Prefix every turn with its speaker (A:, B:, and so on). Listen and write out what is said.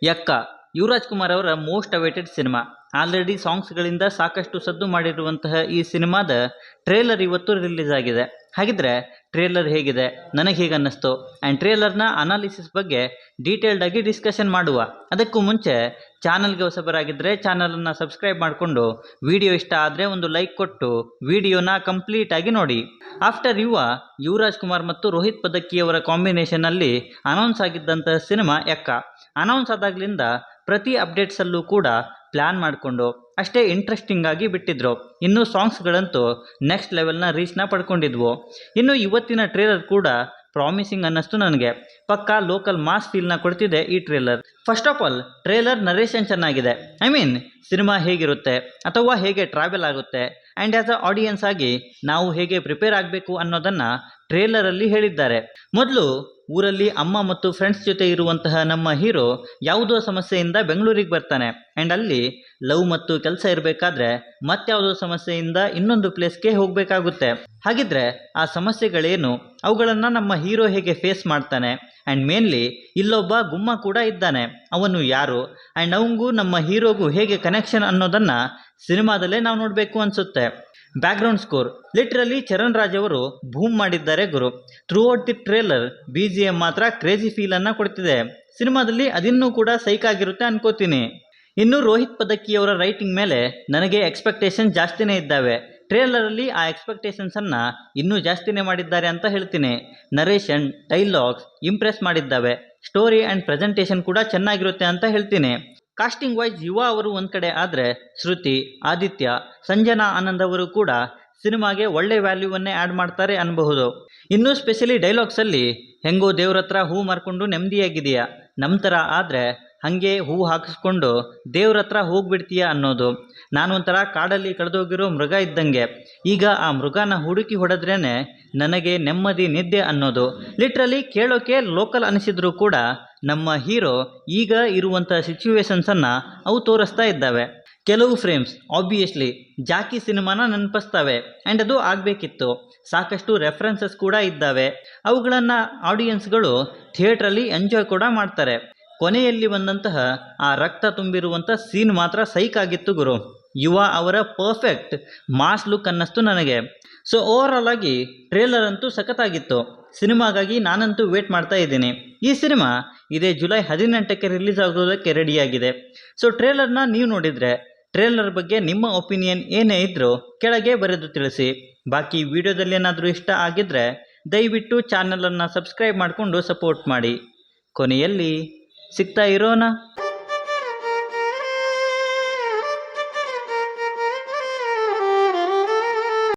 A: ಯಕ್ಕ ಯುವರಾಜ್ ಕುಮಾರ್ ಅವರ most awaited cinema. Already ಸಾಂಗ್ಸ್ಗಳಿಂದ ಸಾಕಷ್ಟು ಸದ್ದು ಮಾಡಿರುವಂತಹ ಈ ಸಿನಿಮಾದ ಟ್ರೇಲರ್ ಇವತ್ತು ರಿಲೀಸ್ ಆಗಿದೆ. ಹಾಗಿದ್ರೆ ಟ್ರೇಲರ್ ಹೇಗಿದೆ, ನನಗೆ ಹೇಗೆ ಅನ್ನಿಸ್ತು ಆ್ಯಂಡ್ ಟ್ರೇಲರ್ನ ಅನಾಲಿಸಿಸ್ ಬಗ್ಗೆ ಡೀಟೇಲ್ಡ್ ಆಗಿ ಡಿಸ್ಕಷನ್ ಮಾಡುವ. ಅದಕ್ಕೂ ಮುಂಚೆ ಚಾನಲ್ಗೆ ಹೊಸಬರಾಗಿದ್ದರೆ ಚಾನಲನ್ನು ಸಬ್ಸ್ಕ್ರೈಬ್ ಮಾಡಿಕೊಂಡು ವಿಡಿಯೋ ಇಷ್ಟ ಆದರೆ ಒಂದು ಲೈಕ್ ಕೊಟ್ಟು ವಿಡಿಯೋನ ಕಂಪ್ಲೀಟ್ ಆಗಿ ನೋಡಿ. ಆಫ್ಟರ್ ಯುವರಾಜ್ ಕುಮಾರ್ ಮತ್ತು ರೋಹಿತ್ ಪದಕ್ಕಿಯವರ ಕಾಂಬಿನೇಷನ್ನಲ್ಲಿ ಅನೌನ್ಸ್ ಆಗಿದ್ದಂತಹ ಸಿನಿಮಾ ಯಕ್ಕ. ಅನೌನ್ಸ್ ಆದಾಗಲಿಂದ ಪ್ರತಿ ಅಪ್ಡೇಟ್ಸಲ್ಲೂ ಕೂಡ ಪ್ಲ್ಯಾನ್ ಮಾಡಿಕೊಂಡು ಅಷ್ಟೇ ಇಂಟ್ರೆಸ್ಟಿಂಗ್ ಆಗಿ ಬಿಟ್ಟಿದ್ರು. ಇನ್ನು ಸಾಂಗ್ಸ್ಗಳಂತೂ ನೆಕ್ಸ್ಟ್ ಲೆವೆಲ್ನ ರೀಚ್ನ ಪಡ್ಕೊಂಡಿದ್ವು. ಇನ್ನು ಇವತ್ತಿನ ಟ್ರೇಲರ್ ಕೂಡ ಪ್ರಾಮಿಸಿಂಗ್ ಅನ್ನಿಸ್ತು ನನಗೆ. ಪಕ್ಕಾ ಲೋಕಲ್ ಮಾಸ್ ಫೀಲ್ನ ಕೊಡ್ತಿದೆ ಈ trailer. First of all trailer narration ಚೆನ್ನಾಗಿದೆ. ಸಿನಿಮಾ ಹೇಗಿರುತ್ತೆ ಅಥವಾ ಹೇಗೆ ಟ್ರಾವೆಲ್ ಆಗುತ್ತೆ ಆ್ಯಂಡ್ ಆ್ಯಸ್ ಅ ಆಡಿಯನ್ಸ್ ಆಗಿ ನಾವು ಹೇಗೆ ಪ್ರಿಪೇರ್ ಆಗಬೇಕು ಅನ್ನೋದನ್ನು ಟ್ರೇಲರಲ್ಲಿ ಹೇಳಿದ್ದಾರೆ. ಮೊದಲು ಊರಲ್ಲಿ ಅಮ್ಮ ಮತ್ತು ಫ್ರೆಂಡ್ಸ್ ಜೊತೆ ಇರುವಂತಹ ನಮ್ಮ ಹೀರೋ ಯಾವುದೋ ಸಮಸ್ಯೆಯಿಂದ ಬೆಂಗಳೂರಿಗೆ ಬರ್ತಾನೆ ಆ್ಯಂಡ್ ಅಲ್ಲಿ ಲವ್ ಮತ್ತು ಕೆಲಸ ಇರಬೇಕಾದ್ರೆ ಮತ್ಯಾವುದೋ ಸಮಸ್ಯೆಯಿಂದ ಇನ್ನೊಂದು ಪ್ಲೇಸ್ಗೆ ಹೋಗಬೇಕಾಗುತ್ತೆ. ಹಾಗಿದ್ರೆ ಆ ಸಮಸ್ಯೆಗಳೇನು, ಅವುಗಳನ್ನು ನಮ್ಮ ಹೀರೋ ಹೇಗೆ ಫೇಸ್ ಮಾಡ್ತಾನೆ ಆ್ಯಂಡ್ ಮೇನ್ಲಿ ಇಲ್ಲೊಬ್ಬ ಗುಮ್ಮ ಕೂಡ ಇದ್ದಾನೆ, ಅವನು ಯಾರು ಆ್ಯಂಡ್ ಅವಂಗೂ ನಮ್ಮ ಹೀರೋಗೂ ಹೇಗೆ ಕನೆಕ್ಷನ್ ಅನ್ನೋದನ್ನು ಸಿನಿಮಾದಲ್ಲೇ ನಾವು ನೋಡಬೇಕು ಅನಿಸುತ್ತೆ. Background score literally Charan Raj ಅವರು ಬೂಮ್ ಮಾಡಿದ್ದಾರೆ ಗುರು. ಥ್ರೂಔಟ್ ದಿ ಟ್ರೇಲರ್ BGM ಮಾತ್ರ ಕ್ರೇಜಿ ಫೀಲನ್ನು ಕೊಡ್ತಿದೆ. ಸಿನಿಮಾದಲ್ಲಿ ಅದಿನ್ನೂ ಕೂಡ ಸೈಕ್ ಆಗಿರುತ್ತೆ ಅನ್ಕೋತೀನಿ. ಇನ್ನು ರೋಹಿತ್ ಪದಕ್ಕಿಯವರ ರೈಟಿಂಗ್ ಮೇಲೆ ನನಗೆ ಎಕ್ಸ್ಪೆಕ್ಟೇಷನ್ ಜಾಸ್ತಿನೇ ಇದ್ದಾವೆ. ಟ್ರೇಲರಲ್ಲಿ ಆ ಎಕ್ಸ್ಪೆಕ್ಟೇಷನ್ಸನ್ನು ಇನ್ನೂ ಜಾಸ್ತಿನೇ ಮಾಡಿದ್ದಾರೆ ಅಂತ ಹೇಳ್ತೀನಿ. ನರೇಷನ್, ಡೈಲಾಗ್ಸ್ ಇಂಪ್ರೆಸ್ ಮಾಡಿದ್ದಾವೆ. ಸ್ಟೋರಿ ಆ್ಯಂಡ್ ಪ್ರೆಸೆಂಟೇಷನ್ ಕೂಡ ಚೆನ್ನಾಗಿರುತ್ತೆ ಅಂತ ಹೇಳ್ತೀನಿ. ಕಾಸ್ಟಿಂಗ್ ವೈಸ್ ಅವರು ಒಂದು ಕಡೆ ಆದರೆ ಶ್ರುತಿ, ಆದಿತ್ಯ, ಸಂಜನಾ ಆನಂದ್ ಅವರು ಕೂಡ ಸಿನಿಮಾಗೆ ಒಳ್ಳೆ ವ್ಯಾಲ್ಯೂವನ್ನೇ ಆ್ಯಡ್ ಮಾಡ್ತಾರೆ ಅನ್ನಬಹುದು. ಇನ್ನೂ ಸ್ಪೆಷಲಿ ಡೈಲಾಗ್ಸಲ್ಲಿ ಹೆಂಗೋ ದೇವ್ರ ಹತ್ರ ಹೂ ಮಾರ್ಕೊಂಡು ನೆಮ್ಮದಿಯಾಗಿದೆಯಾ, ನಮ್ಮ ಥರ ಆದರೆ ಹಾಗೆ ಹೂ ಹಾಕಿಸ್ಕೊಂಡು ದೇವ್ರ ಹತ್ರ ಹೋಗ್ಬಿಡ್ತೀಯಾ ಅನ್ನೋದು. ನಾನೊಂಥರ ಕಾಡಲ್ಲಿ ಕಳೆದೋಗಿರೋ ಮೃಗ ಇದ್ದಂಗೆ, ಈಗ ಆ ಮೃಗನ ಹುಡುಕಿ ಹೊಡೆದ್ರೇ ನನಗೆ ನೆಮ್ಮದಿ ನಿದ್ದೆ ಅನ್ನೋದು. ಲಿಟ್ರಲಿ ಕೇಳೋಕೆ ಲೋಕಲ್ ಅನಿಸಿದ್ರು ಕೂಡ ನಮ್ಮ ಹೀರೋ ಈಗ ಇರುವಂಥ ಸಿಚುವೇಶನ್ಸನ್ನು ಅವು ತೋರಿಸ್ತಾ ಇದ್ದಾವೆ. ಕೆಲವು ಫ್ರೇಮ್ಸ್ ಆಬ್ವಿಯಸ್ಲಿ ಜಾಕಿ ಸಿನಿಮಾನ ನೆನಪಿಸ್ತವೆ ಆ್ಯಂಡ್ ಅದು ಆಗಬೇಕಿತ್ತು. ಸಾಕಷ್ಟು ರೆಫರೆನ್ಸಸ್ ಕೂಡ ಇದ್ದಾವೆ. ಅವುಗಳನ್ನು ಆಡಿಯನ್ಸ್ಗಳು ಥಿಯೇಟ್ರಲ್ಲಿ ಎಂಜಾಯ್ ಕೂಡ ಮಾಡ್ತಾರೆ. ಕೊನೆಯಲ್ಲಿ ಬಂದಂತಹ ಆ ರಕ್ತ ತುಂಬಿರುವಂಥ ಸೀನ್ ಮಾತ್ರ ಸೈಕ್ ಆಗಿತ್ತು ಗುರು. ಅವರ ಪರ್ಫೆಕ್ಟ್ ಮಾಸ್ ಲುಕ್ ಅನ್ನಿಸ್ತು ನನಗೆ. ಸೊ ಓವರಾಲ್ ಆಗಿ ಟ್ರೇಲರ್ ಅಂತೂ ಸಖತ್ತಾಗಿತ್ತು. ಸಿನಿಮಾಗಾಗಿ ನಾನಂತೂ ವೇಟ್ ಮಾಡ್ತಾ ಇದ್ದೀನಿ. ಈ ಸಿನಿಮಾ ಇದೇ ಜುಲೈ 18ಕ್ಕೆ ರಿಲೀಸ್ ಆಗೋದಕ್ಕೆ ರೆಡಿಯಾಗಿದೆ. ಸೊ ಟ್ರೇಲರ್ನ ನೀವು ನೋಡಿದರೆ ಟ್ರೇಲರ್ ಬಗ್ಗೆ ನಿಮ್ಮ ಒಪಿನಿಯನ್ ಏನೇ ಇದ್ದರೂ ಕೆಳಗೆ ಬರೆದು ತಿಳಿಸಿ. ಬಾಕಿ ವಿಡಿಯೋದಲ್ಲಿ ಏನಾದರೂ ಇಷ್ಟ ಆಗಿದ್ದರೆ ದಯವಿಟ್ಟು ಚಾನಲನ್ನು ಸಬ್ಸ್ಕ್ರೈಬ್ ಮಾಡಿಕೊಂಡು ಸಪೋರ್ಟ್ ಮಾಡಿ. ಕೊನೆಯಲ್ಲಿ ಸಿಗ್ತಾ ಇರೋಣ.